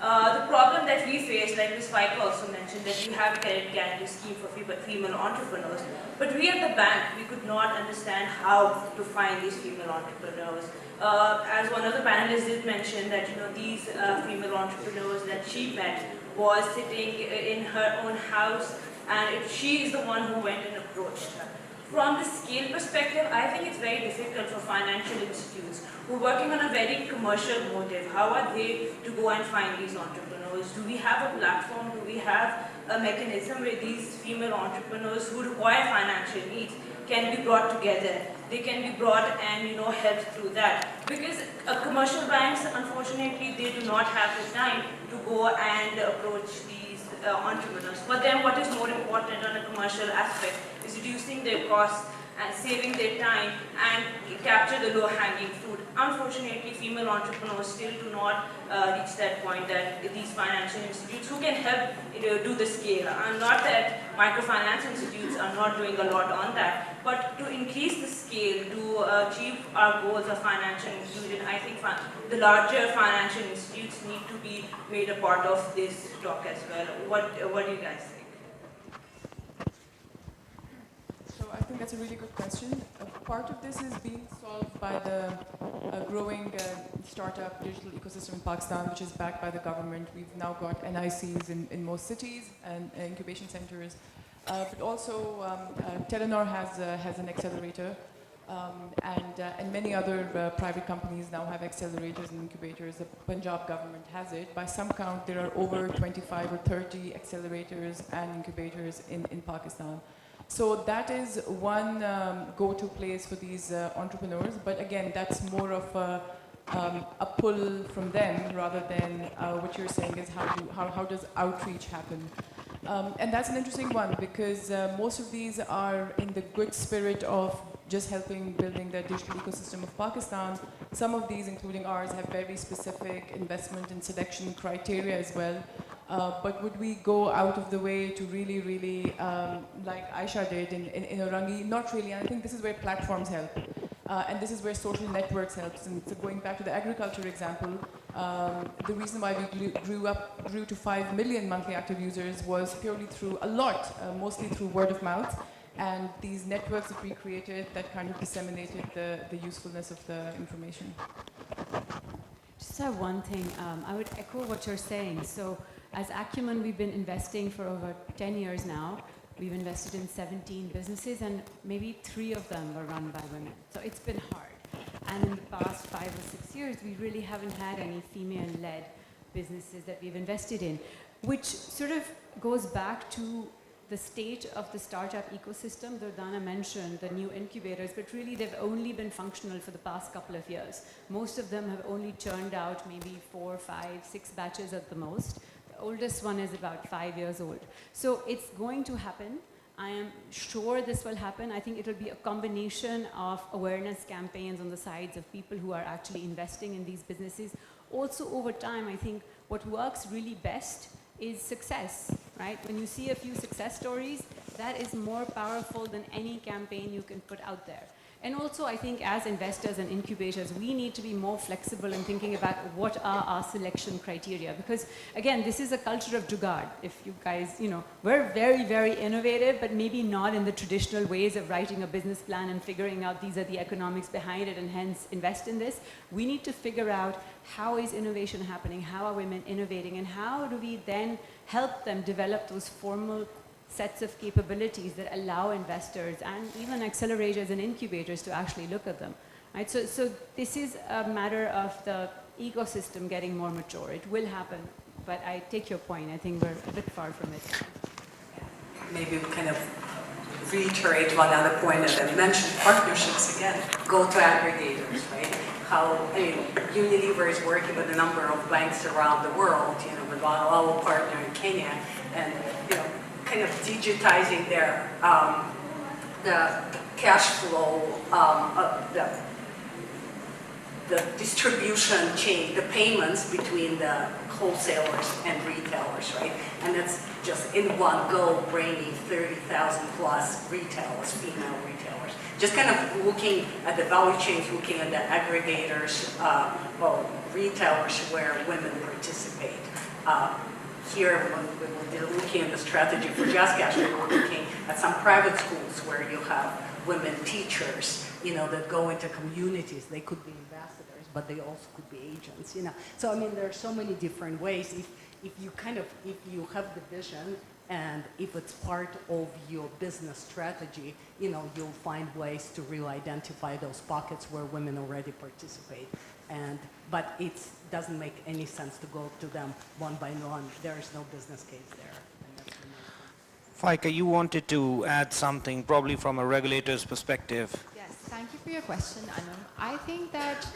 H: The problem that we face, like Ms. Fike also mentioned, that we have a credit guarantee scheme for female entrepreneurs, but we at the bank, we could not understand how to find these female entrepreneurs. As one of the panelists did mention that these female entrepreneurs that she met was sitting in her own house, and she is the one who went and approached her. From the scale perspective, I think it's very difficult for financial institutes who are working on a very commercial motive. How are they to go and find these entrepreneurs? Do we have a platform? Do we have a mechanism where these female entrepreneurs who require financial needs can be brought together? They can be brought and helped through that. Because commercial banks, unfortunately, they do not have the time to go and approach these entrepreneurs. For them, what is more important on a commercial aspect is reducing their costs and saving their time and capture the low-hanging fruit. Unfortunately, female entrepreneurs still do not reach that point that these financial institutes who can help do the scale. And not that microfinance institutes are not doing a lot on that, but to increase the scale, to achieve our goals of financial inclusion, I think the larger financial institutes need to be made a part of this talk as well. What do you guys think?
E: So I think that's a really good question. Part of this is being solved by the growing startup digital ecosystem in Pakistan, which is backed by the government. We've now got NICs in most cities and incubation centers. But also Telenor has an accelerator, and many other private companies now have accelerators and incubators. The Punjab government has it. By some count, there are over 25 or 30 accelerators and incubators in Pakistan. So that is one go-to place for these entrepreneurs. But again, that's more of a pull from them rather than what you're saying is how does outreach happen. And that's an interesting one because most of these are in the good spirit of just helping building the digital ecosystem of Pakistan. Some of these, including ours, have very specific investment and selection criteria as well. But would we go out of the way to really, like Aisha did in Orangi? Not really, and I think this is where platforms help. And this is where social networks help. And so going back to the agriculture example, the reason why we grew to 5 million monthly active users was purely through mostly through word of mouth. And these networks that we created that kind of disseminated the usefulness of the information.
C: Just have one thing. I would echo what you're saying. So as Acumen, we've been investing for over 10 years now. We've invested in 17 businesses, and maybe 3 of them were run by women. So it's been hard. And in the past 5 or 6 years, we really haven't had any female-led businesses that we've invested in, which sort of goes back to the state of the startup ecosystem. Durdana mentioned the new incubators, but really they've only been functional for the past couple of years. Most of them have only churned out maybe 4, 5, 6 batches at the most. The oldest one is about 5 years old. So it's going to happen. I am sure this will happen. I think it will be a combination of awareness campaigns on the sides of people who are actually investing in these businesses. Also over time, I think what works really best is success, right? When you see a few success stories, that is more powerful than any campaign you can put out there. And also, I think as investors and incubators, we need to be more flexible in thinking about what are our selection criteria. Because again, this is a culture of jugaad. If you guys, we're very, very innovative, but maybe not in the traditional ways of writing a business plan and figuring out these are the economics behind it and hence invest in this. We need to figure out how is innovation happening, how are women innovating, and how do we then help them develop those formal sets of capabilities that allow investors and even accelerators and incubators to actually look at them. Right? So this is a matter of the ecosystem getting more mature. It will happen, but I take your point. I think we're a bit far from it.
I: Maybe we kind of reiterate one other point that I mentioned, partnerships again. Go to aggregators, right? Unilever is working with a number of banks around the world, with our partner in Kenya, and kind of digitizing their the cash flow, the
F: the distribution chain, the payments between the wholesalers and retailers, right? And it's just in one go bringing 30,000 plus retailers, female retailers. Just kind of looking at the value chains, looking at the aggregators, well, retailers where women participate. Here, when we were looking at the strategy for Just Cash, we were looking at some private schools where you have women teachers, that go into communities. They could be ambassadors, but they also could be agents, So, I mean, there are so many different ways. If you have the vision and if it's part of your business strategy, you'll find ways to really identify those pockets where women already participate. But it doesn't make any sense to go to them one by one. There is no business case there.
A: Faika, you wanted to add something, probably from a regulator's perspective.
B: Yes, thank you for your question, Anam. I think that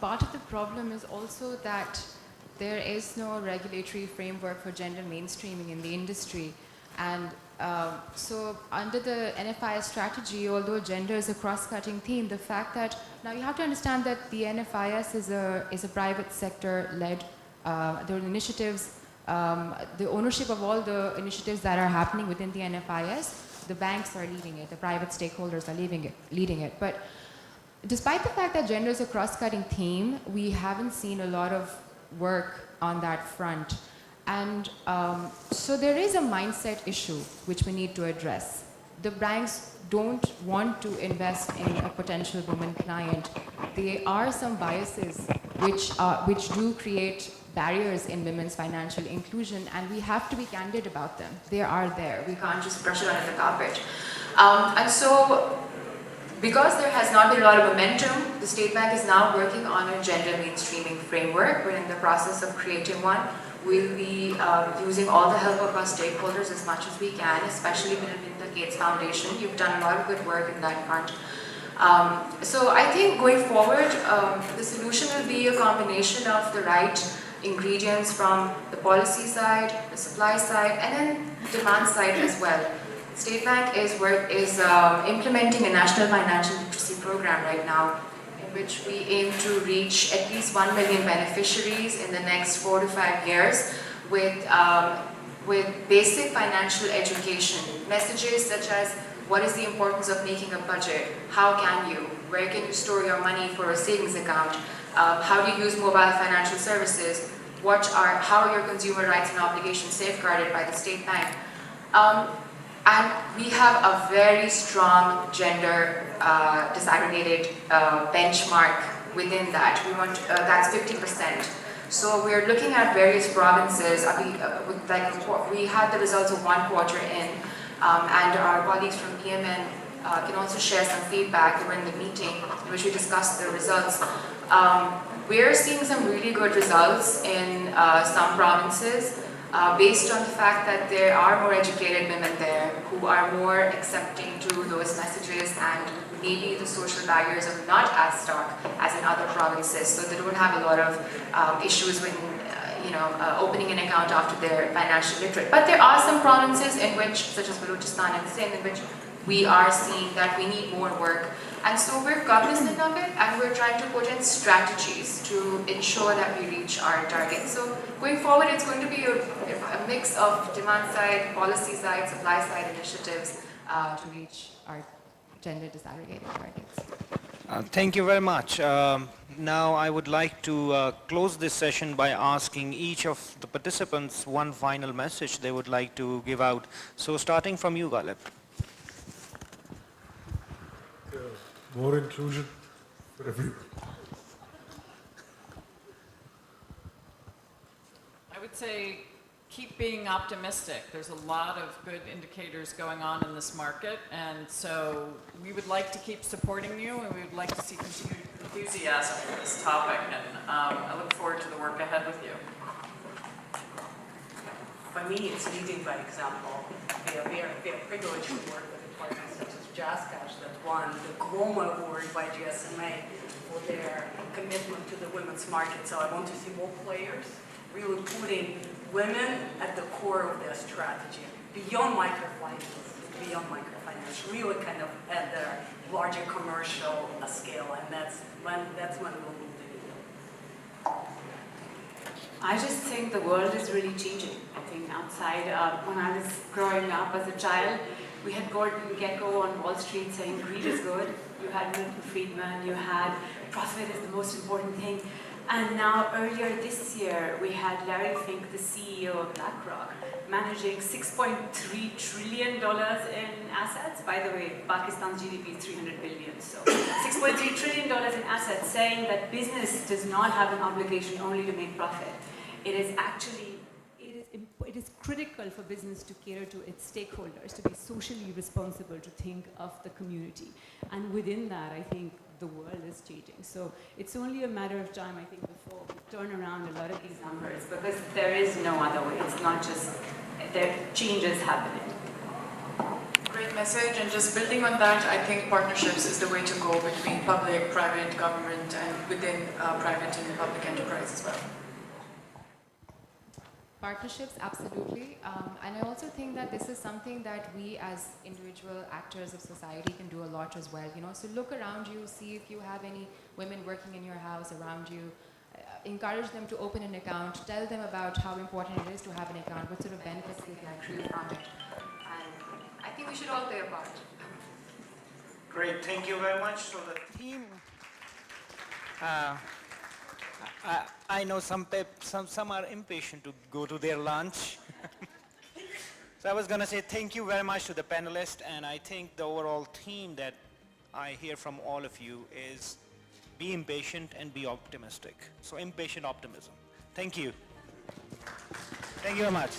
B: part of the problem is also that there is no regulatory framework for gender mainstreaming in the industry. And so under the NFIS strategy, although gender is a cross-cutting theme, the fact that, now you have to understand that the NFIS is a private sector-led, there are initiatives, the ownership of all the initiatives that are happening within the NFIS, the banks are leading it, the private stakeholders are leading it. But despite the fact that gender is a cross-cutting theme, we haven't seen a lot of work on that front. And so there is a mindset issue which we need to address. The banks don't want to invest in a potential woman client. There are some biases which do create barriers in women's financial inclusion, and we have to be candid about them. They are there. We can't just brush it under the carpet. And so, because there has not been a lot of momentum, the State Bank is now working on a gender mainstreaming framework. We're in the process of creating one. We'll be using all the help of our stakeholders as much as we can, especially Melinda Gates Foundation. You've done a lot of good work in that front. So I think going forward, the solution will be a combination of the right ingredients from the policy side, the supply side, and then demand side as well. State Bank is implementing a national financial literacy program right now, in which we aim to reach at least 1 million beneficiaries in the next 4 to 5 years with basic financial education. Messages such as, what is the importance of making a budget? How can you? Where can you store your money for a savings account? How do you use mobile financial services? How are your consumer rights and obligations safeguarded by the State Bank? And we have a very strong gender disaggregated benchmark within that. We want that's 50%. So we're looking at various provinces. We had the results of 1 quarter in, and our colleagues from PMN can also share some feedback. They were in the meeting in which we discussed the results. We're seeing some really good results in some provinces. Based on the fact that there are more educated women there who are more accepting to those messages, and maybe the social barriers are not as stark as in other provinces, so they don't have a lot of issues with opening an account after they're financially literate. But there are some provinces in which, such as Balochistan and Sindh, in which we are seeing that we need more work. And so we're cognizant of it, and we're trying to put in strategies to ensure that we reach our targets. So going forward, it's going to be a mix of demand side, policy side, supply side initiatives to reach our gender disaggregated targets.
A: Thank you very much. Now I would like to close this session by asking each of the participants one final message they would like to give out. So starting from you, Ghalib.
D: More inclusion for everyone.
G: I would say keep being optimistic. There's a lot of good indicators going on in this market, and so we would like to keep supporting you, and we would like to see continued enthusiasm for this topic, and I look forward to the work ahead with you.
F: For me, it's leading by example. We are privileged to work with partners such as JazzCash that won the Gloma Award by GSMA for their commitment to the women's market. So I want to see more players really putting women at the core of their strategy, beyond microfinance.
I: beyond microfinance, really kind of at the larger commercial scale, and that's when we'll move the needle.
C: I just think the world is really changing. I think outside, when I was growing up as a child, we had Gordon Gekko on Wall Street saying greed is good. You had Milton Friedman, you had profit is the most important thing. And now earlier this year, we had Larry Fink, the CEO of BlackRock, managing $6.3 trillion in assets. By the way, Pakistan's GDP is 300 billion. So $6.3 trillion in assets, saying that business does not have an obligation only to make profit. It is actually, it is critical for business to cater to its stakeholders, to be socially responsible, to think of the community. And within that, I think the world is changing. So it's only a matter of time, I think, before we turn around a lot of these numbers, because there is no other way. It's not just, there are changes happening.
E: Great message, and just building on that, I think partnerships is the way to go between public, private, government, and within private and public enterprise as well.
B: Partnerships, absolutely. And I also think that this is something that we as individual actors of society can do a lot as well. You know, so look around you, see if you have any women working in your house around you. Encourage them to open an account. Tell them about how important it is to have an account, what sort of benefits they can accrue from it. And I think we should all play a part.
A: Great, thank you very much. So the theme, I know some are impatient to go to their lunch. So I was going to say thank you very much to the panelists, and I think the overall theme that I hear from all of you is be impatient and be optimistic. So impatient optimism. Thank you. Thank you very much.